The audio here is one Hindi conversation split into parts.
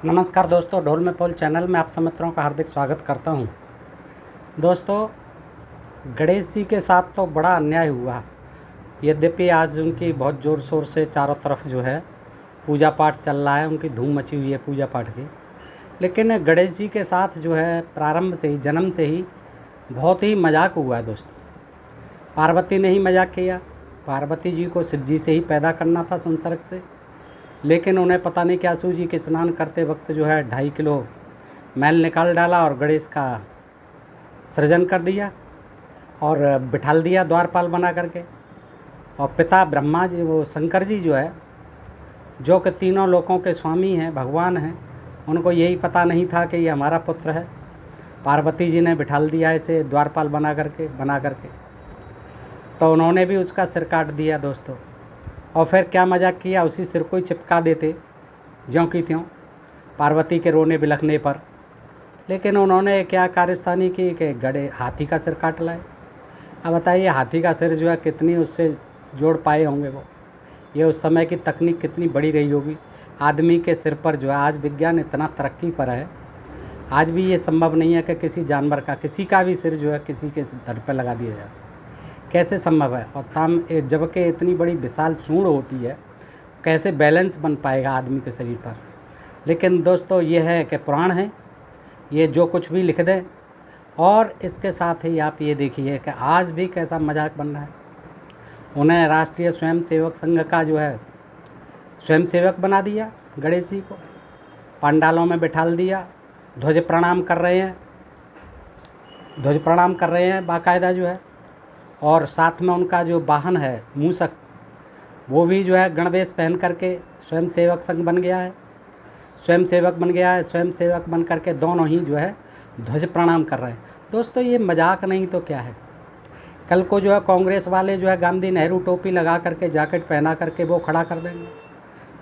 नमस्कार दोस्तों, ढोल में पोल चैनल में आप सब मित्रों का हार्दिक स्वागत करता हूं। दोस्तों, गणेश जी के साथ तो बड़ा अन्याय हुआ। यद्यपि आज उनकी बहुत ज़ोर शोर से चारों तरफ जो है पूजा पाठ चल रहा है, उनकी धूम मची हुई है पूजा पाठ की। लेकिन गणेश जी के साथ जो है प्रारंभ से ही, जन्म से ही बहुत ही मजाक हुआ है दोस्तों। पार्वती ने ही मजाक किया। पार्वती जी को शिव जी से ही पैदा करना था संसर्ग से, लेकिन उन्हें पता नहीं क्या सूझी कि स्नान करते वक्त जो है 2.5 किलो मैल निकाल डाला और गणेश का सृजन कर दिया और बिठाल दिया द्वारपाल बना करके। और पिता ब्रह्मा जी, वो शंकर जी जो है, जो कि तीनों लोकों के स्वामी हैं, भगवान हैं, उनको यही पता नहीं था कि ये हमारा पुत्र है। पार्वती जी ने बिठाल दिया इसे द्वारपाल बना करके तो उन्होंने भी उसका सिर काट दिया दोस्तों। और फिर क्या मजाक किया, उसी सिर को ही चिपका देते ज्यों की त्यों पार्वती के रोने बिलखने पर। लेकिन उन्होंने क्या कारस्तानी की कि गड़े हाथी का सिर काट लाए। अब बताइए, हाथी का सिर जो है कितनी उससे जोड़ पाए होंगे वो। ये उस समय की तकनीक कितनी बड़ी रही होगी। आदमी के सिर पर जो है, आज विज्ञान इतना तरक्की पर है, आज भी ये संभव नहीं है कि किसी जानवर का, किसी का भी सिर जो है किसी के धड़ पर लगा दिया जाए। कैसे संभव है? और जबकि इतनी बड़ी विशाल सूंड होती है, कैसे बैलेंस बन पाएगा आदमी के शरीर पर। लेकिन दोस्तों, ये है कि पुराण है, ये जो कुछ भी लिख दें। और इसके साथ ही आप ये देखिए कि आज भी कैसा मजाक बन रहा है। उन्हें राष्ट्रीय स्वयंसेवक संघ का जो है स्वयंसेवक बना दिया गणेश जी को, पंडालों में बिठाल दिया, ध्वज प्रणाम कर रहे हैं बाकायदा जो है। और साथ में उनका जो वाहन है मूषक, वो भी जो है गणवेश पहन करके स्वयंसेवक संघ बन गया है, स्वयंसेवक बन करके दोनों ही जो है ध्वज प्रणाम कर रहे हैं। दोस्तों, ये मजाक नहीं तो क्या है। कल को जो है कांग्रेस वाले जो है गांधी नेहरू टोपी लगा करके, जैकेट पहना करके वो खड़ा कर देंगे,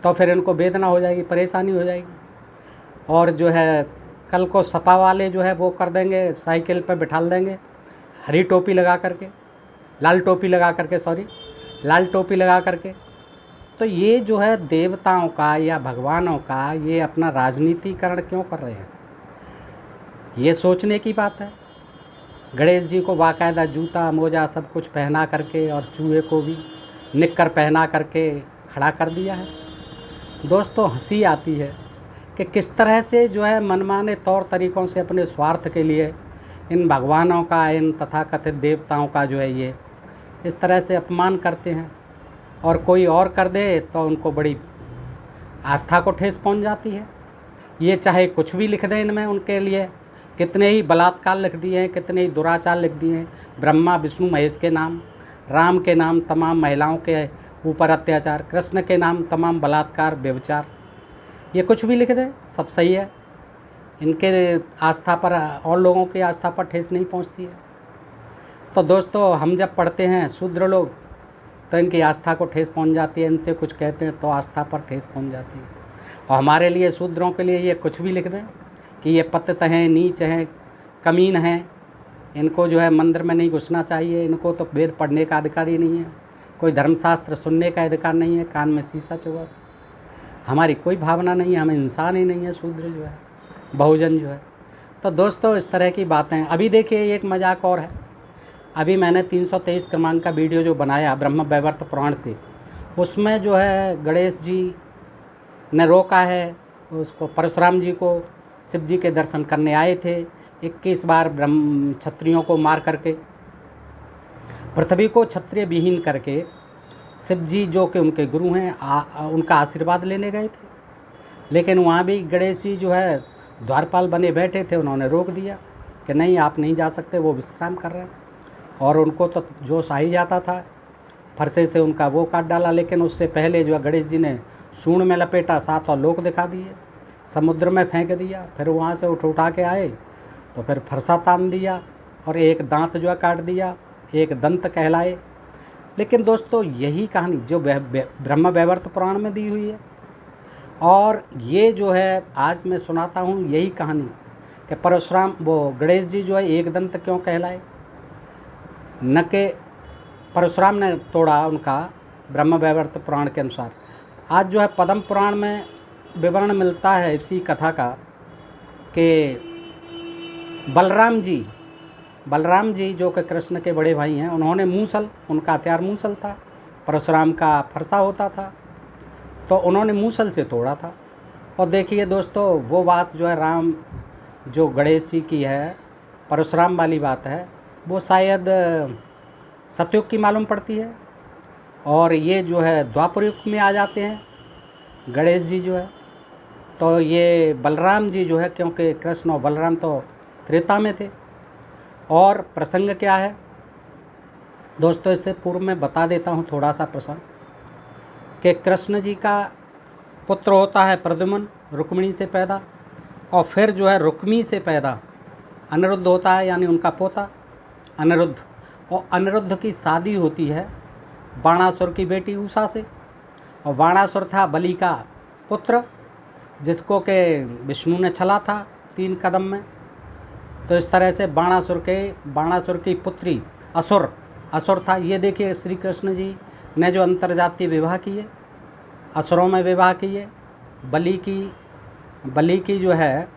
तो फिर इनको वेदना हो जाएगी, परेशानी हो जाएगी। और जो है कल को सपा वाले जो है वो कर देंगे, साइकिल पर बिठाल देंगे हरी टोपी लगा करके, लाल टोपी लगा करके। तो ये जो है देवताओं का या भगवानों का ये अपना राजनीतिकरण क्यों कर रहे हैं, ये सोचने की बात है। गणेश जी को बाकायदा जूता मोजा सब कुछ पहना करके और चूहे को भी निक्कर पहना करके खड़ा कर दिया है। दोस्तों, हंसी आती है कि किस तरह से जो है मनमाने तौर तरीक़ों से अपने स्वार्थ के लिए इन भगवानों का, इन तथाकथित देवताओं का जो है ये इस तरह से अपमान करते हैं। और कोई और कर दे तो उनको बड़ी आस्था को ठेस पहुंच जाती है। ये चाहे कुछ भी लिख दें, इनमें उनके लिए कितने ही बलात्कार लिख दिए हैं, कितने ही दुराचार लिख दिए हैं, ब्रह्मा विष्णु महेश के नाम, राम के नाम तमाम महिलाओं के ऊपर अत्याचार, कृष्ण के नाम तमाम बलात्कार व्यभिचार, ये कुछ भी लिख दें सब सही है। इनके आस्था पर और लोगों की आस्था पर ठेस नहीं पहुंचती है। तो दोस्तों, हम जब पढ़ते हैं शूद्र लोग तो इनकी आस्था को ठेस पहुंच जाती है, इनसे कुछ कहते हैं तो आस्था पर ठेस पहुंच जाती है। और हमारे लिए, शूद्रों के लिए ये कुछ भी लिख दें कि ये पतित हैं, नीच हैं, कमीन हैं, इनको जो है मंदिर में नहीं घुसना चाहिए, इनको तो वेद पढ़ने का अधिकार ही नहीं है, कोई धर्मशास्त्र सुनने का अधिकार नहीं है, कान में शीशा चुभा। हमारी कोई भावना नहीं है, हम इंसान ही नहीं है, शूद्र जो है, बहुजन जो है। तो दोस्तों, इस तरह की बातें। अभी देखिए, एक मजाक और है। अभी मैंने 323 क्रमांक का वीडियो जो बनाया ब्रह्म वैवर्त पुराण से, उसमें जो है गणेश जी ने रोका है उसको, परशुराम जी को शिव जी के दर्शन करने आए थे। 21 बार क्षत्रियों को मार करके, पृथ्वी को क्षत्रिय विहीन करके शिव जी जो कि उनके गुरु हैं उनका आशीर्वाद लेने गए थे। लेकिन वहाँ भी गणेश जी जो है द्वारपाल बने बैठे थे, उन्होंने रोक दिया कि नहीं, आप नहीं जा सकते, वो विश्राम कर रहे हैं। और उनको तो जोश आ ही जाता था, फरसे से उनका वो काट डाला। लेकिन उससे पहले जो है गणेश जी ने सूंड में लपेटा, 7 और लोक दिखा दिए, समुद्र में फेंक दिया। फिर वहाँ से उठा के आए तो फिर फरसा तान दिया और एक दांत जो है काट दिया, एक दंत कहलाए। लेकिन दोस्तों, यही कहानी जो ब्रह्म वैवर्त पुराण में दी हुई है, और ये जो है आज मैं सुनाता हूँ यही कहानी कि परशुराम, वो गणेश जी जो है एक दंत क्यों कहलाए। न कि परशुराम ने तोड़ा उनका ब्रह्म वैवर्त पुराण के अनुसार। आज जो है पद्म पुराण में विवरण मिलता है इसी कथा का कि बलराम जी जो कि कृष्ण के बड़े भाई हैं, उन्होंने मूसल, उनका हथियार मूसल था, परशुराम का फरसा होता था, तो उन्होंने मूसल से तोड़ा था। और देखिए दोस्तों, वो बात जो है राम जो गणेश जी की है, परशुराम वाली बात है, वो शायद सतयुग की मालूम पड़ती है, और ये जो है द्वापर युग में आ जाते हैं गणेश जी जो है। तो ये बलराम जी जो है, क्योंकि कृष्ण और बलराम तो त्रेता में थे। और प्रसंग क्या है दोस्तों, इससे पूर्व में बता देता हूँ थोड़ा सा प्रसंग कि कृष्ण जी का पुत्र होता है प्रद्युम्न, रुक्मिणी से पैदा, और फिर जो है रुक्मी से पैदा अनिरुद्ध होता है, यानी उनका पोता अनिरुद्ध। और अनिरुद्ध की शादी होती है बाणासुर की बेटी उषा से, और बाणासुर था बलि का पुत्र, जिसको के विष्णु ने छला था 3 कदम में। तो इस तरह से बाणासुर की पुत्री असुर था। ये देखिए श्री कृष्ण जी ने जो अंतर्जातीय विवाह किए, असुरों में विवाह किए, बलि की जो है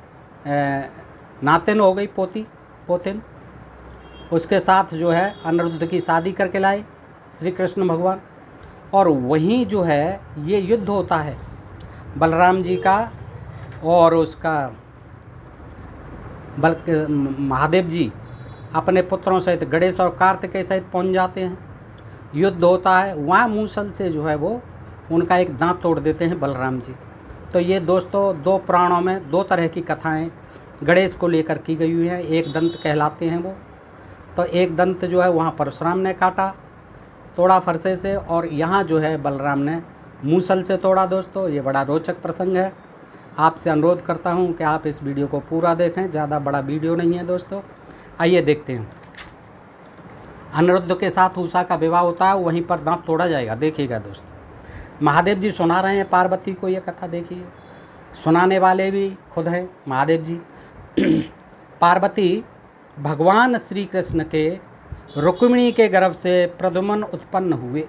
नातिन हो गई, पोतिन, उसके साथ जो है अनिरुद्ध की शादी करके लाए श्री कृष्ण भगवान। और वहीं जो है ये युद्ध होता है बलराम जी का, और उसका महादेव जी अपने पुत्रों सहित गणेश और कार्तिकेय सहित पहुंच जाते हैं। युद्ध होता है, वहाँ मूसल से जो है वो उनका एक दांत तोड़ देते हैं बलराम जी। तो ये दोस्तों 2 पुराणों में 2 तरह की कथाएं गणेश को लेकर की गई हुई हैं। एक दंत कहलाते हैं वो। तो एक दंत जो है वहाँ परशुराम ने काटा, तोड़ा फरसे से, और यहाँ जो है बलराम ने मूसल से तोड़ा। दोस्तों ये बड़ा रोचक प्रसंग है। आपसे अनुरोध करता हूँ कि आप इस वीडियो को पूरा देखें, ज़्यादा बड़ा वीडियो नहीं है दोस्तों। आइए देखते हैं। अनिरुद्ध के साथ उषा का विवाह होता है, वहीं पर दांत तोड़ा जाएगा। देखिएगा दोस्तों, महादेव जी सुना रहे हैं पार्वती को ये कथा। देखिए, सुनाने वाले भी खुद हैं महादेव जी। पार्वती भगवान श्री कृष्ण के रुक्मिणी के गर्भ से प्रद्युम्न उत्पन्न हुए,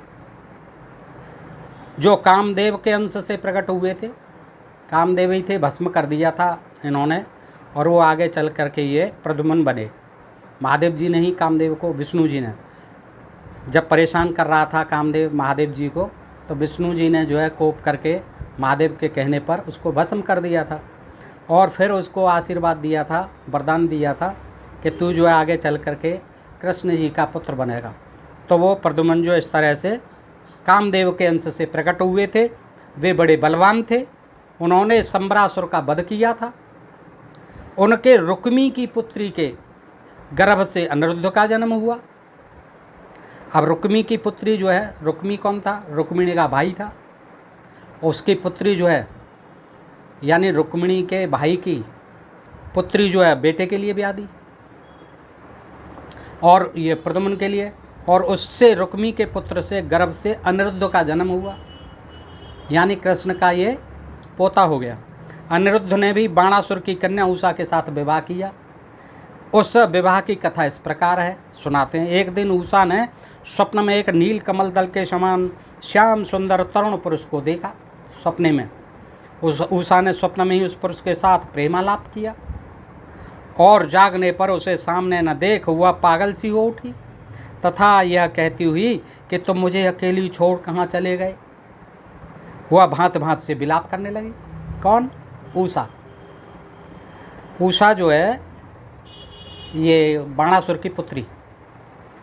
जो कामदेव के अंश से प्रकट हुए थे। कामदेव ही थे, भस्म कर दिया था इन्होंने, और वो आगे चल करके ये प्रद्युम्न बने। महादेव जी ने ही कामदेव को, विष्णु जी ने जब परेशान कर रहा था कामदेव महादेव जी को, तो विष्णु जी ने जो है कोप करके महादेव के कहने पर उसको भस्म कर दिया था, और फिर उसको आशीर्वाद दिया था, वरदान दिया था कि तू जो है आगे चल करके कृष्ण जी का पुत्र बनेगा। तो वो प्रद्युम्न जो इस तरह से कामदेव के अंश से प्रकट हुए थे। वे बड़े बलवान थे, उन्होंने संबरासुर का वध किया था। उनके रुक्मी की पुत्री के गर्भ से अनिरुद्ध का जन्म हुआ। अब रुक्मी की पुत्री जो है, रुक्मी कौन था? रुक्मिणी का भाई था। उसकी पुत्री जो है, यानी रुक्मिणी के भाई की पुत्री जो है बेटे के लिए ब्याह दी, और ये प्रद्युम्न के लिए, और उससे रुक्मी के पुत्र से गर्भ से अनिरुद्ध का जन्म हुआ, यानी कृष्ण का ये पोता हो गया। अनिरुद्ध ने भी बाणासुर की कन्या उषा के साथ विवाह किया। उस विवाह की कथा इस प्रकार है, सुनाते हैं। एक दिन उषा ने स्वप्न में एक नील कमल दल के समान श्याम सुंदर तरुण पुरुष को देखा। सपने में उषा ने स्वप्न में ही उस पुरुष के साथ प्रेमालाप किया, और जागने पर उसे सामने न देख वह पागल सी हो उठी, तथा यह कहती हुई कि तुम मुझे अकेली छोड़ कहाँ चले गए। वह भांत भांत से विलाप करने लगी। कौन? उषा। उषा जो है ये बाणासुर की पुत्री,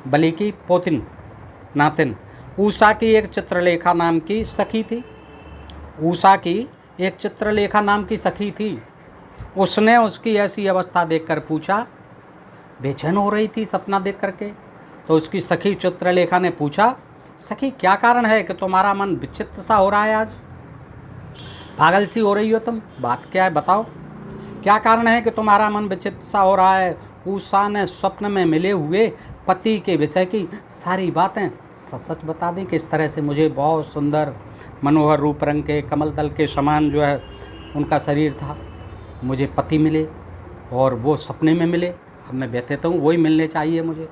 बलि की पोतिन, नातिन। उषा की एक चित्रलेखा नाम की सखी थी। उषा की एक चित्रलेखा नाम की सखी थी। उसने उसकी ऐसी अवस्था देखकर पूछा, बेचैन हो रही थी सपना देख करके। तो उसकी सखी चित्रलेखा ने पूछा, सखी क्या कारण है कि तुम्हारा मन विचित्र सा हो रहा है, आज पागल सी हो रही हो तुम, बात क्या है बताओ, क्या कारण है कि तुम्हारा मन विचित्र सा हो रहा है। उषा ने स्वप्न में मिले हुए पति के विषय की सारी बातें सच सच बता दी, कि इस तरह से मुझे बहुत सुंदर मनोहर रूप रंग के कमल दल के समान जो है उनका शरीर था, मुझे पति मिले और वो सपने में मिले, अब मैं व्यथित हूँ, वही मिलने चाहिए मुझे।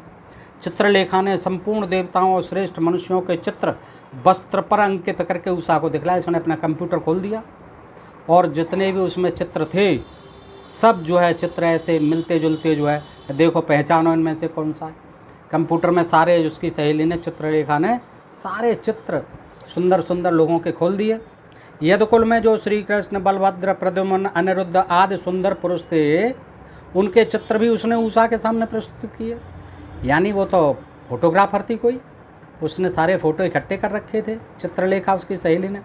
चित्रलेखा ने संपूर्ण देवताओं और श्रेष्ठ मनुष्यों के चित्र वस्त्र पर अंकित करके उषा को दिखलाया। उसने अपना कंप्यूटर खोल दिया और जितने भी उसमें चित्र थे सब जो है चित्र ऐसे मिलते जुलते जो है, देखो पहचानो इनमें से कौन सा है। कंप्यूटर में सारे उसकी सहेली ने, चित्रलेखा ने सारे चित्र सुंदर सुंदर लोगों के खोल दिए। यदुकुल में जो श्री कृष्ण, बलभद्र, प्रद्युम्न, अनिरुद्ध आदि सुंदर पुरुष थे, उनके चित्र भी उसने उषा के सामने प्रस्तुत किए। यानी वो तो फोटोग्राफर थी कोई, उसने सारे फ़ोटो इकट्ठे कर रखे थे। चित्रलेखा उसकी सहेली ने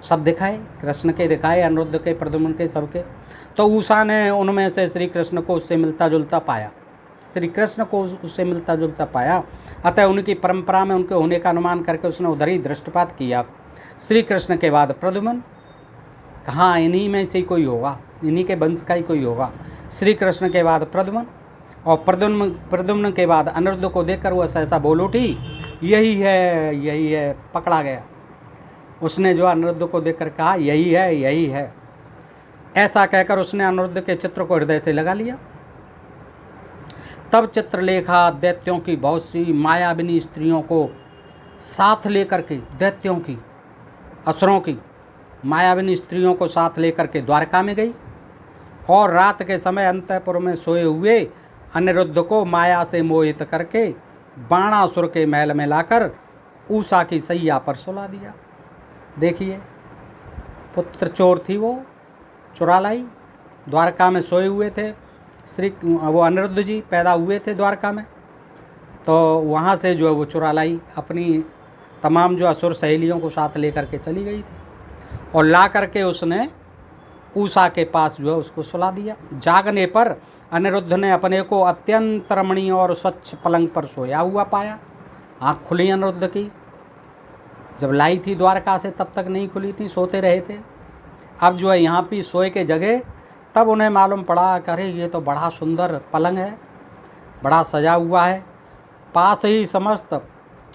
सब दिखाए, कृष्ण के दिखाए, अनिरुद्ध के, प्रद्युम्न के, सबके। तो उषा ने उनमें से श्री कृष्ण को उससे मिलता जुलता पाया, श्री कृष्ण को उससे मिलता जुलता पाया। अतः उनकी परंपरा में उनके होने का अनुमान करके उसने उधर ही दृष्टिपात किया। श्री कृष्ण के बाद प्रद्युम्न, कहाँ इन्हीं में से कोई होगा, इन्हीं के वंश का ही कोई होगा। श्री कृष्ण के बाद प्रद्युम्न, और प्रद्युम्न के बाद अनिरुद्ध को देखकर वह सहसा बोल उठी, यही है, यही है, पकड़ा गया। उसने जो अनिरुद्ध को देखकर कहा यही है, यही है, ऐसा कहकर उसने अनिरुद्ध के चित्र को हृदय से लगा लिया। तब चित्रलेखा दैत्यों की बहुत सी मायाविनी स्त्रियों को साथ लेकर के, दैत्यों की, असुरों की मायाविनी स्त्रियों को साथ लेकर के द्वारका में गई, और रात के समय अंतःपुर में सोए हुए अनिरुद्ध को माया से मोहित करके बाणासुर के महल में लाकर उषा की सैया पर सुला दिया। देखिए, पुत्र चोर थी, वो चुरा लाई। द्वारका में सोए हुए थे वो अनिरुद्ध जी पैदा हुए थे द्वारका में, तो वहाँ से जो है वो चुरा लाई, अपनी तमाम जो असुर सहेलियों को साथ लेकर के चली गई थी, और ला करके उसने उषा के पास जो है उसको सुला दिया। जागने पर अनिरुद्ध ने अपने को अत्यंत रमणीय और स्वच्छ पलंग पर सोया हुआ पाया। आँख खुली अनिरुद्ध की, जब लाई थी द्वारका से तब तक नहीं खुली थी, सोते रहे थे। अब जो है यहाँ भी सोए के जगह, तब उन्हें मालूम पड़ा कि अरे ये तो बड़ा सुंदर पलंग है, बड़ा सजा हुआ है। पास ही समस्त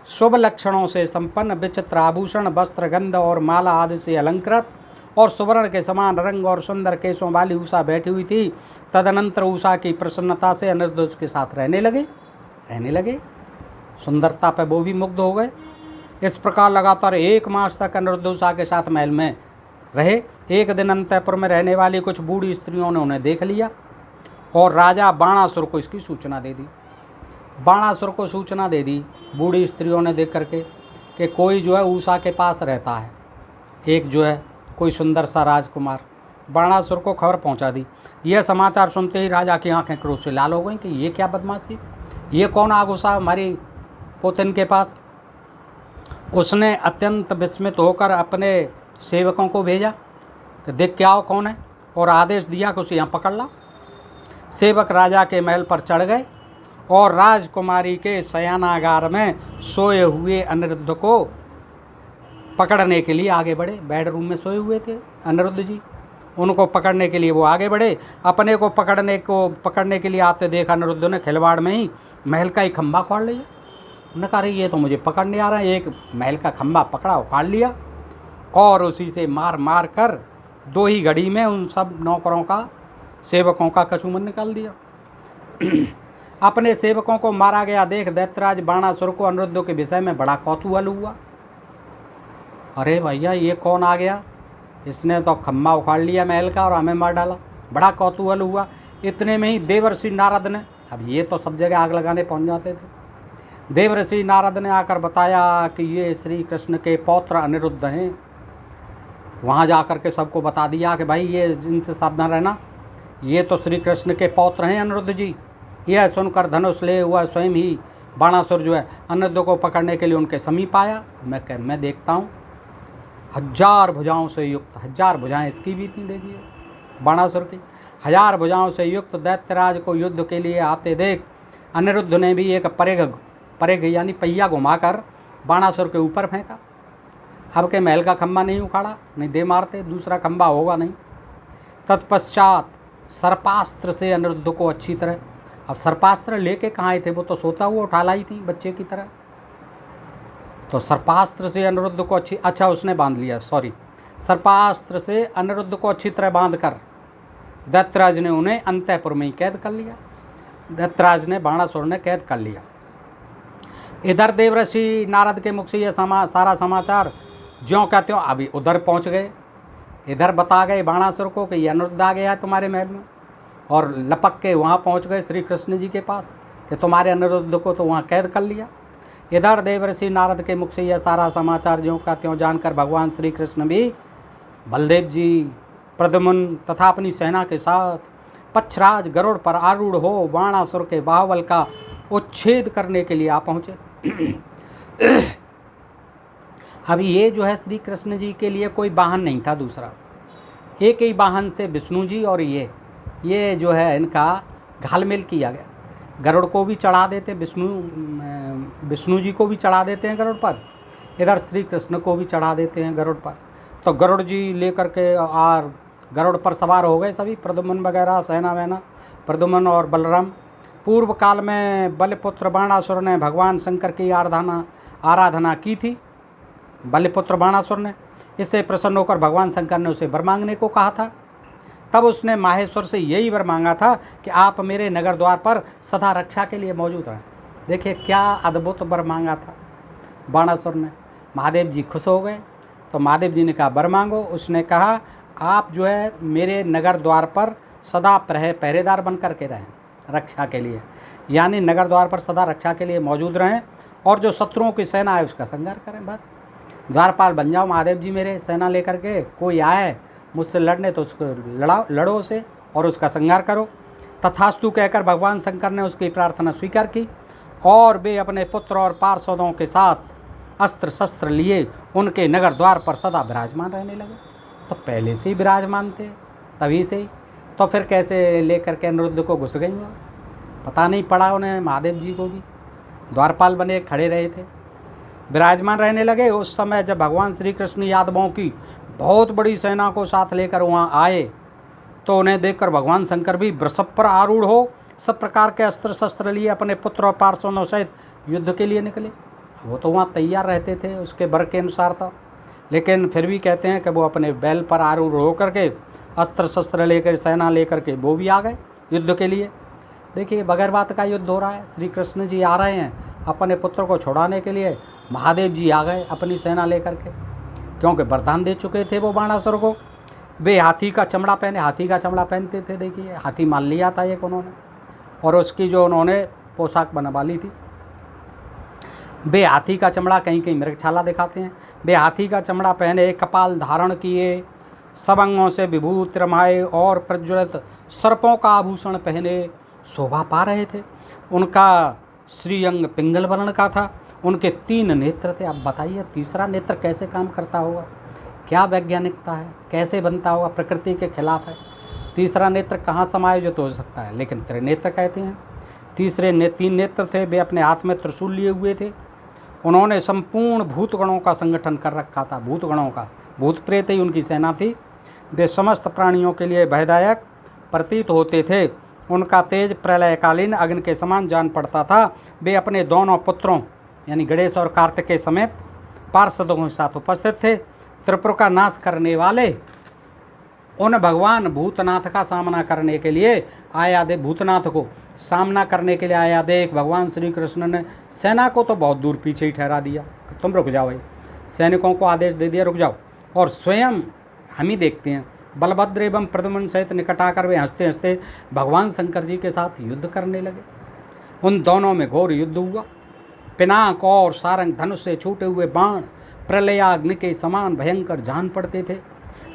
शुभ लक्षणों से संपन्न विचित्र आभूषण, वस्त्र, गंध और माला आदि से अलंकृत और सुवर्ण के समान रंग और सुंदर केशों वाली उषा बैठी हुई थी। तदनंतर उषा की प्रसन्नता से अनिरुद्ध उसके साथ रहने लगे। सुंदरता पर वो भी मुग्ध हो गए। इस प्रकार लगातार 1 मास तक अनिरुद्ध उषा के साथ महल में रहे। एक दिन अंतःपुर में रहने वाली कुछ बूढ़ी स्त्रियों ने उन्हें देख लिया और राजा बाणासुर को इसकी सूचना दे दी। बाणासुर को सूचना दे दी बूढ़ी स्त्रियों ने देख करके कि कोई जो है उषा के पास रहता है, एक जो है कोई सुंदर सा राजकुमार। बाणासुर को खबर पहुंचा दी। यह समाचार सुनते ही राजा की आंखें क्रोध से लाल हो गईं कि ये क्या बदमाशी, ये कौन आ घुसा हमारी पोतन के पास। उसने अत्यंत विस्मित होकर अपने सेवकों को भेजा कि देख क्या हो कौन है, और आदेश दिया कि उसे यहाँ पकड़ ला। सेवक राजा के महल पर चढ़ गए और राजकुमारी के शयनागार में सोए हुए अनिरुद्ध को पकड़ने के लिए आगे बढ़े। बेडरूम में सोए हुए थे अनिरुद्ध जी, उनको पकड़ने के लिए वो आगे बढ़े। अपने को पकड़ने के लिए आते देख अनिरुद्ध ने खिलवाड़ में ही महल का एक खंभा उखाड़ लिया। उन्होंने कहा ये तो मुझे पकड़ने आ रहा है, एक महल का खंभा पकड़ा, उखाड़ लिया और उसी से मार मार कर 2 ही घड़ी में उन सब नौकरों का, सेवकों का कछुमन निकाल दिया। अपने सेवकों को मारा गया देख दैत्यराज बाणासुर को अनिरुद्ध के विषय में बड़ा कौतूहल हुआ। अरे भैया ये कौन आ गया, इसने तो खम्भा उखाड़ लिया महल का और हमें मार डाला, बड़ा कौतूहल हुआ। इतने में ही देवर्षि नारद ने, अब ये तो सब जगह आग लगाने पहुंच जाते थे, देवर्षि नारद ने आकर बताया कि ये श्री कृष्ण के पौत्र अनिरुद्ध हैं। वहाँ जा कर के सबको बता दिया कि भाई ये इनसे सावधान रहना, ये तो श्री कृष्ण के पौत्र हैं अनिरुद्ध जी। यह सुनकर धनुष ले हुआ स्वयं ही बाणासुर जो है अनिरुद्ध को पकड़ने के लिए उनके समीप आया। मैं देखता हूँ 1000 भुजाओं से युक्त, 1000 भुजाएं इसकी भी थी, देखिए बाणासुर की 1000 भुजाओं से युक्त दैत्यराज को युद्ध के लिए आते देख अनिरुद्ध ने भी एक परेग यानी पहिया घुमाकर बाणासुर के ऊपर फेंका। अब के महल का खंभा नहीं उखाड़ा, नहीं दे मारते, दूसरा खंभा होगा नहीं। तत्पश्चात सर्पास्त्र से अनिरुद्ध को अच्छी तरह, अब सर्पास्त्र लेके कहाँ आए थे, वो तो सोता हुआ उठा लाई थी बच्चे की तरह, तो सर्पास्त्र से अनिरुद्ध को अच्छा उसने बांध लिया, सर्पास्त्र से अनिरुद्ध को अच्छी तरह बांध कर दैत्यराज ने उन्हें अंतःपुर में ही कैद कर लिया। दैत्यराज ने बाणासुर ने कैद कर लिया। इधर देवर्षि नारद के मुख से यह सारा समाचार ज्यों का त्यों अभी उधर पहुंच गए। इधर बता गए बाणासुर को कि ये अनिरुद्ध आ गया है तुम्हारे महल में, और लपक के वहाँ पहुँच गए श्री कृष्ण जी के पास कि तुम्हारे अनिरुद्ध को तो वहाँ कैद कर लिया। इधर देवर्षि नारद के मुख से यह सारा समाचार ज्यों का त्यों जानकर भगवान श्री कृष्ण भी बलदेव जी, प्रद्युम्न तथा अपनी सेना के साथ पक्षराज गरुड़ पर आरूढ़ हो बाणासुर के बाहुबल का उच्छेद करने के लिए आ पहुँचे। अब ये जो है श्री कृष्ण जी के लिए कोई वाहन नहीं था दूसरा, एक ही वाहन से विष्णु जी और ये जो है इनका घालमेल किया गया। गरुड़ को भी चढ़ा देते विष्णु जी को भी चढ़ा देते हैं गरुड़ पर, इधर श्री कृष्ण को भी चढ़ा देते हैं गरुड़ पर। तो गरुड़ जी लेकर के और गरुड़ पर सवार हो गए सभी, प्रद्युम्न वगैरह सेना वैना, प्रद्युम्न और बलराम। पूर्व काल में बलिपुत्र बाणासुर ने भगवान शंकर की आराधना की थी। बलिपुत्र बाणासुर ने, इससे प्रसन्न होकर भगवान शंकर ने उसे वर मांगने को कहा था। तब उसने माहेश्वर से यही वर मांगा था कि आप मेरे नगर द्वार पर सदा रक्षा के लिए मौजूद रहें। देखिए क्या अद्भुत वर मांगा था बाणासुर ने। महादेव जी खुश हो गए, तो महादेव जी ने कहा वर मांगो। उसने कहा आप जो है मेरे नगर द्वार पर सदा पहरेदार बन कर के रहें रक्षा के लिए, यानी नगर द्वार पर सदा रक्षा के लिए मौजूद रहें, और जो शत्रुओं की सेना है उसका संहार करें। बस द्वारपाल बन जाओ महादेव जी मेरे, सेना लेकर के कोई आए मुझसे लड़ने तो उसको लड़ो उसे और उसका संहार करो। तथास्तु कहकर भगवान शंकर ने उसकी प्रार्थना स्वीकार की, और वे अपने पुत्र और पार्षदों के साथ अस्त्र शस्त्र लिए उनके नगर द्वार पर सदा विराजमान रहने लगे। तो पहले से ही विराजमान थे तभी से ही, तो फिर कैसे लेकर के अनिरुद्ध को घुस गई वो, पता नहीं पड़ा उन्हें। महादेव जी को भी द्वारपाल बने खड़े रहे थे, विराजमान रहने लगे। उस समय जब भगवान श्री कृष्ण यादवों की बहुत बड़ी सेना को साथ लेकर वहाँ आए, तो उन्हें देखकर भगवान शंकर भी वृषभ पर आरूढ़ हो सब प्रकार के अस्त्र शस्त्र लिए अपने पुत्र और पार्षदों सहित युद्ध के लिए निकले। वो तो वहाँ तैयार रहते थे उसके वर के अनुसार था, लेकिन फिर भी कहते हैं कि वो अपने बैल पर आरूढ़ होकर के अस्त्र शस्त्र लेकर सेना लेकर के वो भी आ गए युद्ध के लिए। देखिए बगैर बात का युद्ध हो रहा है, श्री कृष्ण जी आ रहे हैं अपने पुत्र को छुड़ाने के लिए, महादेव जी आ गए अपनी सेना लेकर के, क्योंकि वरदान दे चुके थे वो बाणासुर को। वे हाथी का चमड़ा पहनते थे। देखिए हाथी मान लिया था एक उन्होंने, और उसकी जो उन्होंने पोशाक बनवा ली थी। वे हाथी का चमड़ा, कहीं कहीं मृगछाला दिखाते हैं, वे हाथी का चमड़ा पहने, कपाल धारण किए, सब अंगों से विभूत रमाए और प्रज्वलित सर्पों का आभूषण पहने शोभा पा रहे थे। उनका श्रीअंग पिंगल वर्ण का था, उनके 3 नेत्र थे। अब बताइए तीसरा नेत्र कैसे काम करता होगा, क्या वैज्ञानिकता है, कैसे बनता होगा, प्रकृति के खिलाफ है। तीसरा नेत्र कहाँ समायोजित हो सकता है, लेकिन त्रिनेत्र कहते हैं। 3 नेत्र थे, वे अपने हाथ में त्रिशूल लिए हुए थे। उन्होंने संपूर्ण भूतगणों का संगठन कर रखा था, भूतगणों का, भूत प्रेत ही उनकी सेना थी। वे समस्त प्राणियों के लिए भयदायक प्रतीत होते थे। उनका तेज प्रलयकालीन अग्नि के समान जान पड़ता था। वे अपने दोनों पुत्रों यानी गणेश और कार्तिकेय समेत पार्षदों के साथ उपस्थित थे। त्रिपुर का नाश करने वाले उन भगवान भूतनाथ का सामना करने के लिए आया दे भूतनाथ को सामना करने के लिए आया देख भगवान श्री कृष्ण ने सेना को तो बहुत दूर पीछे ही ठहरा दिया, तुम रुक जाओ भाई। सैनिकों को आदेश दे दिया रुक जाओ, और स्वयं हम ही देखते हैं बलभद्र एवं प्रद्युम्न सहित निकट आकर वे हंसते हंसते भगवान शंकर जी के साथ युद्ध करने लगे। उन दोनों में घोर युद्ध हुआ। पिनाक और सारंग धनुष से छूटे हुए बाण प्रलयाग्नि के समान भयंकर जान पड़ते थे।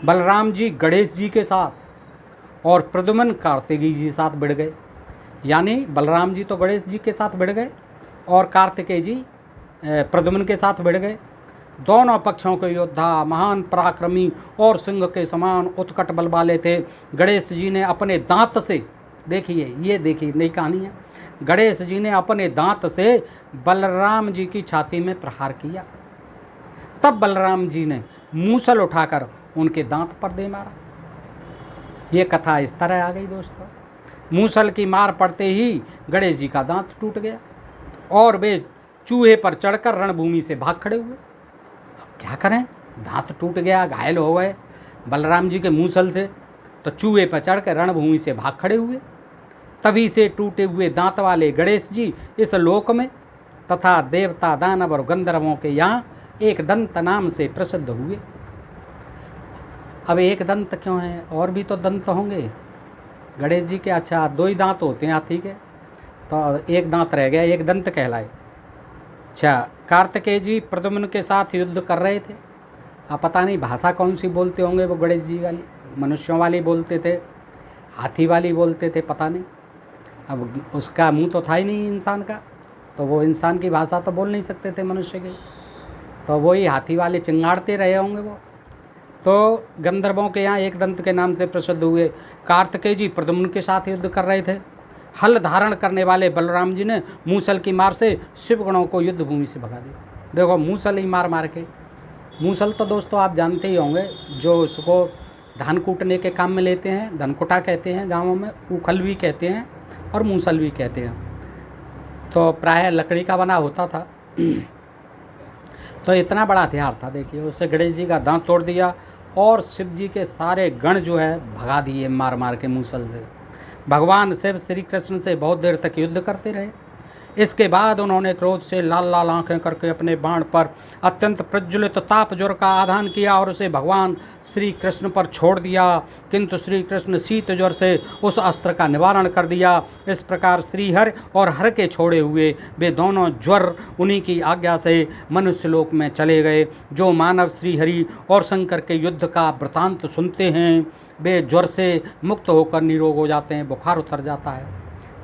बलराम जी गणेश जी के साथ और प्रद्युम्न कार्तिकेय जी साथ भिड़ गए, यानी बलराम जी तो गणेश जी के साथ भिड़ गए और कार्तिकेय जी प्रद्युम्न के साथ भिड़ गए। दोनों पक्षों के योद्धा महान पराक्रमी और सिंह के समान उत्कट बल वाले थे। गणेश जी ने अपने दांत से, देखिए ये देखिए नई कहानी है, गणेश जी ने अपने दांत से बलराम जी की छाती में प्रहार किया। तब बलराम जी ने मूसल उठाकर उनके दांत पर दे मारा। ये कथा इस तरह आ गई दोस्तों। मूसल की मार पड़ते ही गणेश जी का दांत टूट गया और वे चूहे पर चढ़कर रणभूमि से भाग खड़े हुए। अब क्या करें, दांत टूट गया, घायल हो गए बलराम जी के मूसल से, तो चूहे पर चढ़कर रणभूमि से भाग खड़े हुए। तभी से टूटे हुए दांत वाले गणेश जी इस लोक में तथा देवता दानव और गंधर्वों के यहाँ एक दंत नाम से प्रसिद्ध हुए। अब एक दंत क्यों है, और भी तो दंत होंगे गणेश जी के। अच्छा 2 ही दांत होते हैं हाथी के, तो एक दांत रह गया, एक दंत कहलाए। अच्छा कार्तिकेय जी प्रद्युम्न के साथ युद्ध कर रहे थे। अब पता नहीं भाषा कौन सी बोलते होंगे वो गणेश जी वाली, मनुष्यों वाली बोलते थे, हाथी वाली बोलते थे, पता नहीं। अब उसका मुंह तो था ही नहीं इंसान का, तो वो इंसान की भाषा तो बोल नहीं सकते थे मनुष्य की, तो वही हाथी वाले चिंगाड़ते रहे होंगे वो। तो गंधर्वों के यहाँ एक दंत के नाम से प्रसिद्ध हुए। कार्तिकेय जी प्रद्युम्न के साथ युद्ध कर रहे थे। हल धारण करने वाले बलराम जी ने मूसल की मार से शिवगणों को युद्ध भूमि से भगा दिया। देखो मूसल ही मार मार के, मूसल तो दोस्तों आप जानते ही होंगे, जो उसको धान कूटने के काम में लेते हैं, धनकुटा कहते हैं गाँवों में, उखल भी कहते हैं और मूसल भी कहते हैं। तो प्रायः लकड़ी का बना होता था। तो इतना बड़ा हथियार था, देखिए उससे गणेश जी का दांत तोड़ दिया और शिव जी के सारे गण जो है भगा दिए मार मार के मूसल से। भगवान शिव श्री कृष्ण से बहुत देर तक युद्ध करते रहे। इसके बाद उन्होंने क्रोध से लाल लाल आंखें करके अपने बाण पर अत्यंत प्रज्वलित ताप ज्वर का आधान किया और उसे भगवान श्री कृष्ण पर छोड़ दिया, किंतु श्री कृष्ण शीत ज्वर से उस अस्त्र का निवारण कर दिया। इस प्रकार श्रीहर और हर के छोड़े हुए वे दोनों ज्वर उन्हीं की आज्ञा से मनुष्य लोक में चले गए। जो मानव श्रीहरि और शंकर के युद्ध का वृतांत सुनते हैं वे ज्वर से मुक्त होकर निरोग हो जाते हैं, बुखार उतर जाता है।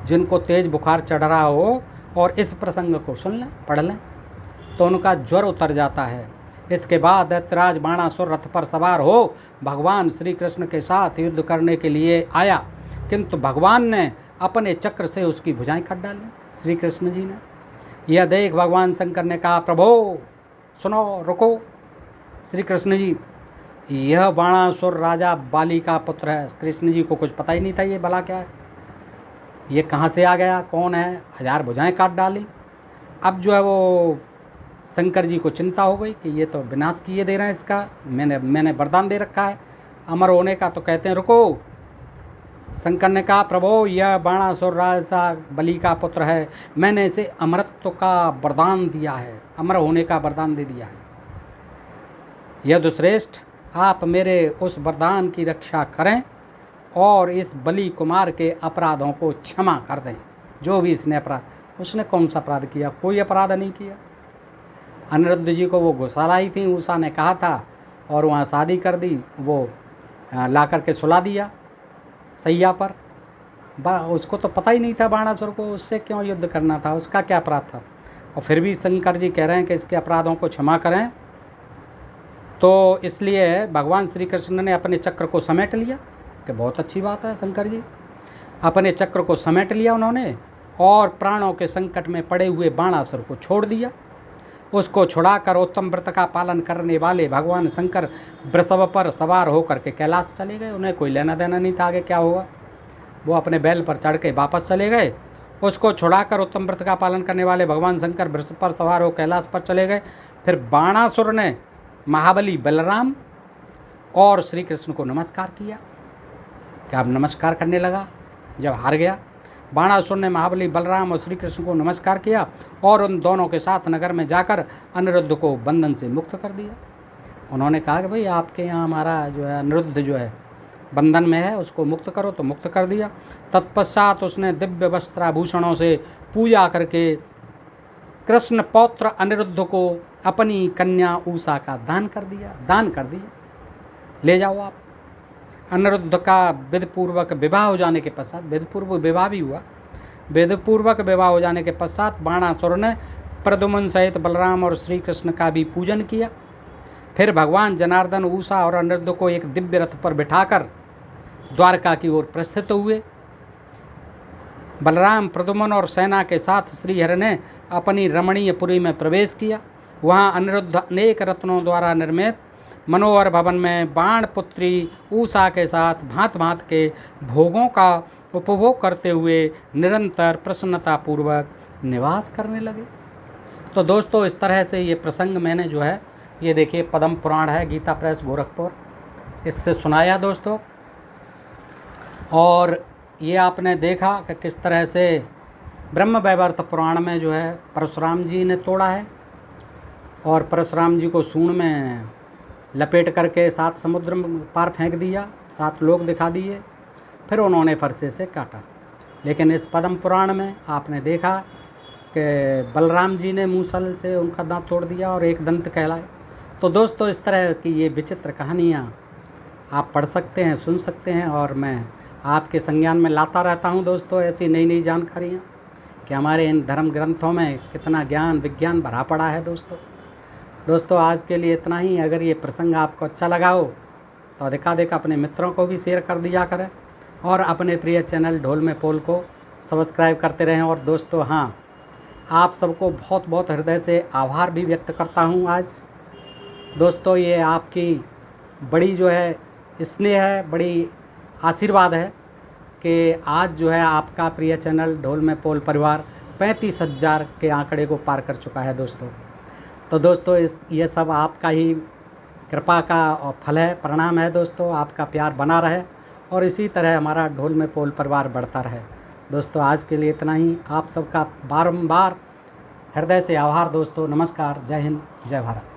जिनको तेज बुखार चढ़ रहा हो और इस प्रसंग को सुन लें, पढ़ लें, तो उनका ज्वर उतर जाता है। इसके बाद दैत्यराज बाणासुर रथ पर सवार हो भगवान श्री कृष्ण के साथ युद्ध करने के लिए आया, किंतु भगवान ने अपने चक्र से उसकी भुजाएं काट डाली, श्री कृष्ण जी ने। यह देख भगवान शंकर ने कहा, प्रभो सुनो, रुको। श्री कृष्ण जी, यह बाणासुर राजा बाली का पुत्र है। कृष्ण जी को कुछ पता ही नहीं था ये भला क्या है, ये कहाँ से आ गया, कौन है, 1000 भुजाएं काट डाली। अब जो है वो शंकर जी को चिंता हो गई कि ये तो विनाश किए दे रहे हैं इसका, मैंने वरदान दे रखा है अमर होने का। तो कहते हैं रुको। शंकर ने कहा, प्रभो यह बाणासुर राजा बलि का पुत्र है, मैंने इसे अमरत्व का वरदान दिया है, अमर होने का वरदान दे दिया है। यदुश्रेष्ठ आप मेरे उस वरदान की रक्षा करें और इस बलि कुमार के अपराधों को क्षमा कर दें, जो भी इसने अपराध। उसने कौन सा अपराध किया, कोई अपराध नहीं किया। अनिरुद्ध जी को वो गौशाला ही थी, उषा ने कहा था और वहाँ शादी कर दी, वो ला कर के सुला दिया सैया पर। उसको तो पता ही नहीं था बाणासुर को, उससे क्यों युद्ध करना था, उसका क्या अपराध था। और फिर भी शंकर जी कह रहे हैं कि इसके अपराधों को क्षमा करें। तो इसलिए भगवान श्री कृष्ण ने अपने चक्र को समेट लिया, कि बहुत अच्छी बात है, शंकर जी अपने चक्र को समेट लिया उन्होंने और प्राणों के संकट में पड़े हुए बाणासुर को छोड़ दिया। उसको छुड़ाकर उत्तम व्रत का पालन करने वाले भगवान शंकर वृषभ पर सवार होकर के कैलाश चले गए। उन्हें कोई लेना देना नहीं था आगे क्या होगा, वो अपने बैल पर चढ़ के वापस चले गए। उसको छुड़ाकर उत्तम व्रत का पालन करने वाले भगवान शंकर वृषभ पर सवार हो कैलाश पर चले गए। फिर बाणासुर ने महाबली बलराम और श्री कृष्ण को नमस्कार किया। क्या अब नमस्कार करने लगा जब हार गया। बाणासुर ने महाबली बलराम और श्री कृष्ण को नमस्कार किया और उन दोनों के साथ नगर में जाकर अनिरुद्ध को बंधन से मुक्त कर दिया। उन्होंने कहा कि भाई आपके यहाँ हमारा जो है अनिरुद्ध जो है बंधन में है, उसको मुक्त करो, तो मुक्त कर दिया। तत्पश्चात उसने दिव्य वस्त्राभूषणों से पूजा करके कृष्ण पौत्र अनिरुद्ध को अपनी कन्या उषा का दान कर दिया। ले जाओ आप। अनिरुद्ध का विधिपूर्वक विवाह हो जाने के पश्चात, विधिपूर्वक विवाह भी हुआ, विधिपूर्वक विवाह हो जाने के पश्चात बाणासुर ने प्रद्युम्न सहित बलराम और श्री कृष्ण का भी पूजन किया। फिर भगवान जनार्दन उषा और अनिरुद्ध को एक दिव्य रथ पर बिठाकर द्वारका की ओर प्रस्थित हुए। बलराम प्रद्युम्न और सेना के साथ श्रीहरि ने अपनी रमणीय पुरी में प्रवेश किया। वहाँ अनिरुद्ध अनेक रत्नों द्वारा निर्मित मनोहर भवन में बाण पुत्री उषा के साथ भांत भांत के भोगों का उपभोग करते हुए निरंतर प्रसन्नतापूर्वक निवास करने लगे। तो दोस्तों इस तरह से ये प्रसंग मैंने जो है, ये देखिए पद्म पुराण है, गीता प्रेस गोरखपुर, इससे सुनाया दोस्तों। और ये आपने देखा कि किस तरह से ब्रह्म वैवर्त पुराण में जो है परशुराम जी ने तोड़ा है और परशुराम जी को सूंड में लपेट करके 7 समुद्र पार फेंक दिया, 7 लोग दिखा दिए, फिर उन्होंने फरसे से काटा। लेकिन इस पद्म पुराण में आपने देखा कि बलराम जी ने मूसल से उनका दांत तोड़ दिया और एक दंत कहलाए। तो दोस्तों, इस तरह की ये विचित्र कहानियाँ आप पढ़ सकते हैं, सुन सकते हैं, और मैं आपके संज्ञान में लाता रहता हूँ दोस्तों ऐसी नई नई जानकारियाँ कि हमारे इन धर्म ग्रंथों में कितना ज्ञान विज्ञान भरा पड़ा है। दोस्तों आज के लिए इतना ही। अगर ये प्रसंग आपको अच्छा लगा हो तो अधिकाधिक अपने मित्रों को भी शेयर कर दिया करें और अपने प्रिय चैनल ढोल में पोल को सब्सक्राइब करते रहें। और दोस्तों हाँ, आप सबको बहुत बहुत हृदय से आभार भी व्यक्त करता हूँ आज। दोस्तों ये आपकी बड़ी जो है स्नेह है, बड़ी आशीर्वाद है कि आज जो है आपका प्रिय चैनल ढोल में पोल परिवार 35,000 के आंकड़े को पार कर चुका है दोस्तों। तो दोस्तों ये सब आपका ही कृपा का और फल है, परिणाम है दोस्तों। आपका प्यार बना रहे और इसी तरह हमारा ढोल में पोल परिवार बढ़ता रहे। दोस्तों आज के लिए इतना ही। आप सबका बारंबार हृदय से आभार दोस्तों। नमस्कार, जय हिंद, जय भारत।